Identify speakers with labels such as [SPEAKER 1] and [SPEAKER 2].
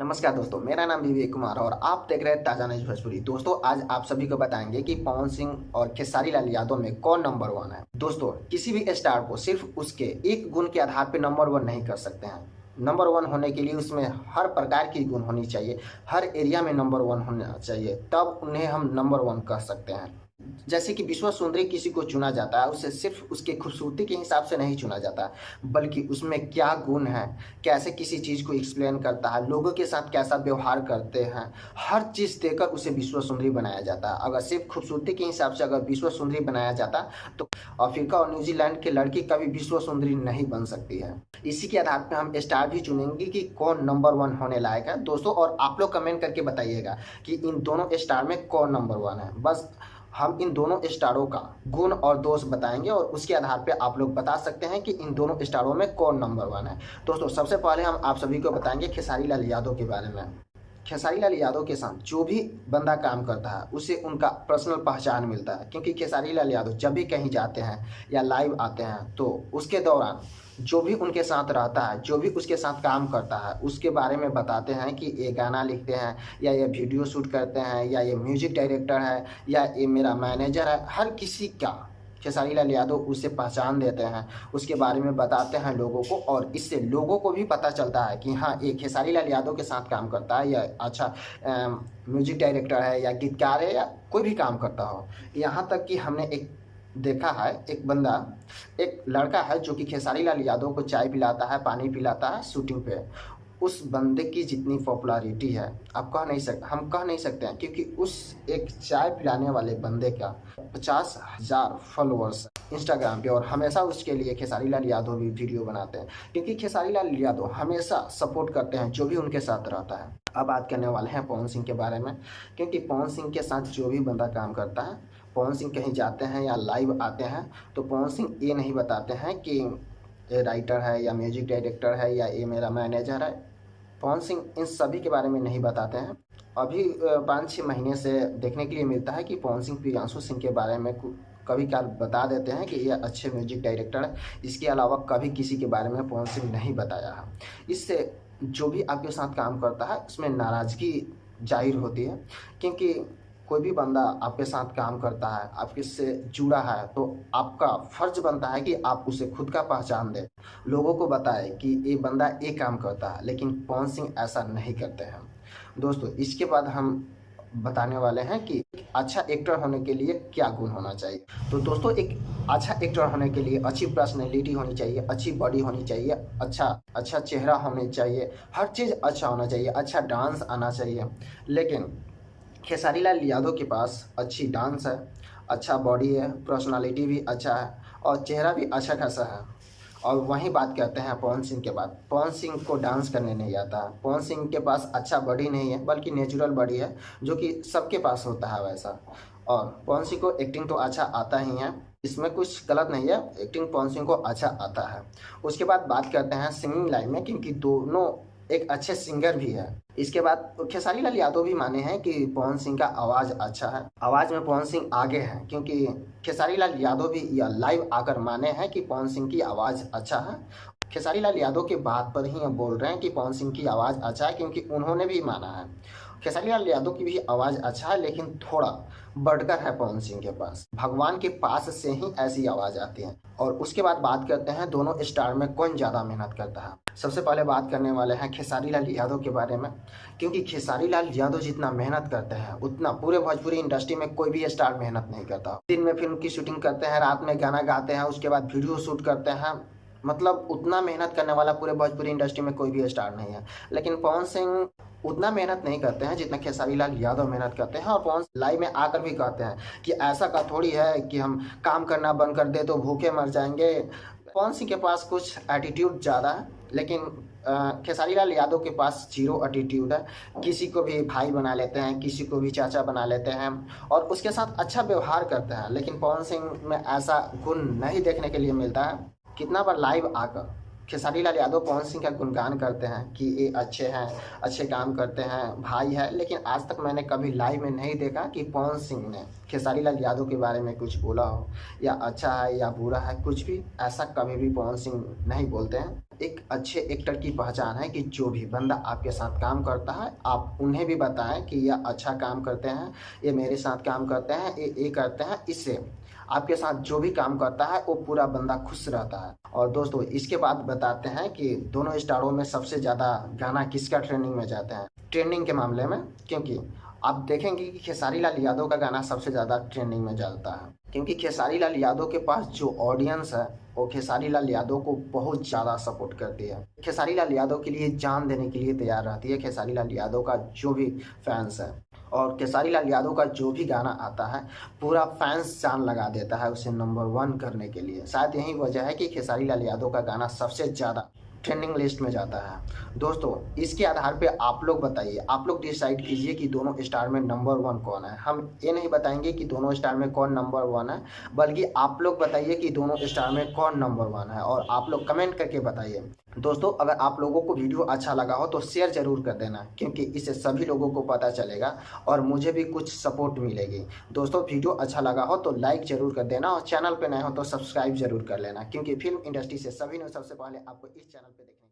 [SPEAKER 1] नमस्कार दोस्तों, मेरा नाम विवेक कुमार और आप देख रहे हैं ताजा न्यूज भोजपुरी। दोस्तों, आज आप सभी को बताएंगे कि पवन सिंह और खेसारी लाल यादव में कौन नंबर वन है। दोस्तों, किसी भी स्टार को सिर्फ उसके एक गुण के आधार पर नंबर वन नहीं कर सकते हैं। नंबर वन होने के लिए उसमें हर प्रकार की गुण होनी चाहिए, हर एरिया में नंबर वन होना चाहिए, तब उन्हें हम नंबर वन कह सकते हैं। जैसे कि विश्व सुंदरी किसी को चुना जाता है, उसे सिर्फ उसके खूबसूरती के हिसाब से नहीं चुना जाता, बल्कि उसमें क्या गुण है, कैसे किसी चीज़ को एक्सप्लेन करता है, लोगों के साथ कैसा व्यवहार करते हैं, हर चीज़ देकर उसे विश्व सुंदरी बनाया जाता है। अगर सिर्फ खूबसूरती के हिसाब से अगर विश्व सुंदरी बनाया जाता तो अफ्रीका और न्यूजीलैंड के लड़की कभी विश्व सुंदरी नहीं बन सकती है। इसी के आधार पर हम स्टार भी चुनेंगे कि कौन नंबर वन होने लायक है दोस्तों। और आप लोग कमेंट करके बताइएगा कि इन दोनों स्टार में कौन नंबर वन है। बस हम इन दोनों स्टारों का गुण और दोष बताएंगे और उसके आधार पे आप लोग बता सकते हैं कि इन दोनों स्टारों में कौन नंबर वन है। दोस्तों, सबसे पहले हम आप सभी को बताएंगे खेसारी लाल यादव के बारे में। खेसारी लाल यादव के साथ जो भी बंदा काम करता है उसे उनका पर्सनल पहचान मिलता है, क्योंकि खेसारी लाल यादव जब भी कहीं जाते हैं या लाइव आते हैं तो उसके दौरान जो भी उनके साथ रहता है, जो भी उसके साथ काम करता है, उसके बारे में बताते हैं कि ये गाना लिखते हैं या ये वीडियो शूट करते हैं या ये म्यूजिक डायरेक्टर है या ये मेरा मैनेजर है। हर किसी का खेसारी लाल यादव उसे पहचान देते हैं, उसके बारे में बताते हैं लोगों को, और इससे लोगों को भी पता चलता है कि हाँ, ये खेसारी लाल यादव के साथ काम करता है या अच्छा म्यूजिक डायरेक्टर है या गीतकार है या कोई भी काम करता हो। यहाँ तक कि हमने एक देखा है, एक लड़का है जो कि खेसारी लाल यादव को चाय पिलाता है, पानी पिलाता है शूटिंग पे। उस बंदे की जितनी पॉपुलैरिटी है हम कह नहीं सकते हैं, क्योंकि उस एक चाय पिलाने वाले बंदे का 50,000 फॉलोअर्स इंस्टाग्राम पे, और हमेशा उसके लिए खेसारी लाल यादव भी वीडियो बनाते हैं, क्योंकि खेसारी लाल यादव हमेशा सपोर्ट करते हैं जो भी उनके साथ रहता है। अब बात करने वाले हैं पवन सिंह के बारे में, क्योंकि पवन सिंह के साथ जो भी बंदा काम करता है, पवन सिंह कहीं जाते हैं या लाइव आते हैं तो पवन सिंह ये नहीं बताते हैं कि ये राइटर है या म्यूजिक डायरेक्टर है या ये मेरा मैनेजर है। पवन सिंह इन सभी के बारे में नहीं बताते हैं। अभी 5-6 महीने से देखने के लिए मिलता है कि पवन सिंह प्रियांशु सिंह के बारे में कभी काल बता देते हैं कि ये अच्छे म्यूजिक डायरेक्टर है। इसके अलावा कभी किसी के बारे में पवन सिंह नहीं बताया है। इससे जो भी आपके साथ काम करता है उसमें नाराज़गी जाहिर होती है, क्योंकि कोई भी बंदा आपके साथ काम करता है, आपके से जुड़ा है, तो आपका फर्ज बनता है कि आप उसे खुद का पहचान दें, लोगों को बताएं कि ये बंदा ये काम करता है। लेकिन पवन सिंह ऐसा नहीं करते हैं दोस्तों। इसके बाद हम बताने वाले हैं कि अच्छा एक्टर होने के लिए क्या गुण होना चाहिए। तो दोस्तों, एक अच्छा एक्टर होने के लिए अच्छी पर्सनैलिटी होनी चाहिए, अच्छी बॉडी होनी चाहिए, अच्छा चेहरा होना चाहिए, हर चीज़ अच्छा होना चाहिए, अच्छा डांस आना चाहिए। लेकिन खेसारी लाल यादव के पास अच्छी डांस है, अच्छा बॉडी है, पर्सनालिटी भी अच्छा है और चेहरा भी अच्छा खासा है। और वहीं बात करते हैं पवन सिंह के बाद। पवन सिंह को डांस करने नहीं आता। पवन सिंह के पास अच्छा बॉडी नहीं है, बल्कि नेचुरल बॉडी है, जो कि सबके पास होता है वैसा। और पवन सिंह को एक्टिंग तो अच्छा आता ही है, इसमें कुछ गलत नहीं है, एक्टिंग पवन सिंह को अच्छा आता है। उसके बाद बात करते हैं सिंगिंग लाइन में, क्योंकि दोनों एक अच्छे सिंगर भी है। इसके बाद खेसारी लाल यादव भी माने हैं कि पवन सिंह का आवाज़ अच्छा है, आवाज़ में पवन सिंह आगे हैं, क्योंकि खेसारी लाल यादव भी यह लाइव आकर माने हैं कि पवन सिंह की आवाज़ अच्छा है। खेसारी लाल यादव के बात पर ही हम बोल रहे हैं कि पवन सिंह की आवाज़ अच्छा है, क्योंकि उन्होंने भी माना है। खेसारी लाल यादव की भी आवाज़ अच्छा है, लेकिन थोड़ा बढ़कर है पवन सिंह के पास। भगवान के पास से ही ऐसी आवाज़ आती है। और उसके बाद बात करते हैं दोनों स्टार में कौन ज़्यादा मेहनत करता है। सबसे पहले बात करने वाले हैं खेसारी लाल यादव के बारे में, क्योंकि खेसारी लाल यादव जितना मेहनत करते हैं उतना पूरे भोजपुरी इंडस्ट्री में कोई भी स्टार मेहनत नहीं करता। दिन में फिल्म की शूटिंग करते हैं, रात में गाना गाते हैं, उसके बाद वीडियो शूट करते हैं, मतलब उतना मेहनत करने वाला पूरे भोजपुरी इंडस्ट्री में कोई भी स्टार नहीं है। लेकिन पवन सिंह उतना मेहनत नहीं करते हैं जितना खेसारी लाल यादव मेहनत करते हैं। और पवन लाइव में आकर भी कहते हैं कि ऐसा का थोड़ी है कि हम काम करना बंद कर दे तो भूखे मर जाएंगे। पवन सिंह के पास कुछ एटीट्यूड ज़्यादा है, लेकिन खेसारी लाल यादव के पास जीरो एटीट्यूड है। किसी को भी भाई बना लेते हैं, किसी को भी चाचा बना लेते हैं और उसके साथ अच्छा व्यवहार करते हैं। लेकिन पवन सिंह में ऐसा गुण नहीं देखने के लिए मिलता है। कितना बार लाइव आकर खेसारी लाल यादव पवन सिंह का गुणगान करते हैं कि ये अच्छे हैं, अच्छे काम करते हैं, भाई है, लेकिन आज तक मैंने कभी लाइव में नहीं देखा कि पवन सिंह ने खेसारी लाल यादव के बारे में कुछ बोला हो, या अच्छा है या बुरा है, कुछ भी ऐसा कभी भी पवन सिंह नहीं बोलते हैं। एक अच्छे एक्टर की पहचान है कि जो भी बंदा आपके साथ काम करता है आप उन्हें भी बताएं कि यह अच्छा काम करते हैं, ये मेरे साथ काम करते हैं, ये करते हैं, इससे आपके साथ जो भी काम करता है वो पूरा बंदा खुश रहता है। और दोस्तों इसके बाद बताते हैं कि दोनों स्टारों में सबसे ज़्यादा गाना किसका ट्रेंडिंग में जाता है। ट्रेंडिंग के मामले में क्योंकि आप देखेंगे कि खेसारी लाल यादव का गाना सबसे ज़्यादा ट्रेंडिंग में चलता है, क्योंकि खेसारी लाल यादव के पास जो ऑडियंस है वो खेसारी लाल यादव को बहुत ज़्यादा सपोर्ट करती है, खेसारी लाल यादव के लिए जान देने के लिए तैयार रहती है खेसारी लाल यादव का जो भी फैंस है। और खेसारी लाल यादव का जो भी गाना आता है पूरा फैंस जान लगा देता है उसे नंबर 1 करने के लिए। शायद यही वजह है कि खेसारी लाल यादव का गाना सबसे ज़्यादा ट्रेंडिंग लिस्ट में जाता है। दोस्तों इसके आधार पे आप लोग बताइए, आप लोग डिसाइड कीजिए कि दोनों स्टार में नंबर 1 कौन है। हम ये नहीं बताएंगे कि दोनों स्टार में कौन नंबर 1 है, बल्कि आप लोग बताइए कि दोनों स्टार में कौन नंबर 1 है, और आप लोग कमेंट करके बताइए। दोस्तों अगर आप लोगों को वीडियो अच्छा लगा हो तो शेयर ज़रूर कर देना, क्योंकि इससे सभी लोगों को पता चलेगा और मुझे भी कुछ सपोर्ट मिलेगी। दोस्तों वीडियो अच्छा लगा हो तो लाइक ज़रूर कर देना, और चैनल पे नए हो तो सब्सक्राइब ज़रूर कर लेना, क्योंकि फिल्म इंडस्ट्री से सभी ने सबसे पहले आपको इस चैनल पे देखने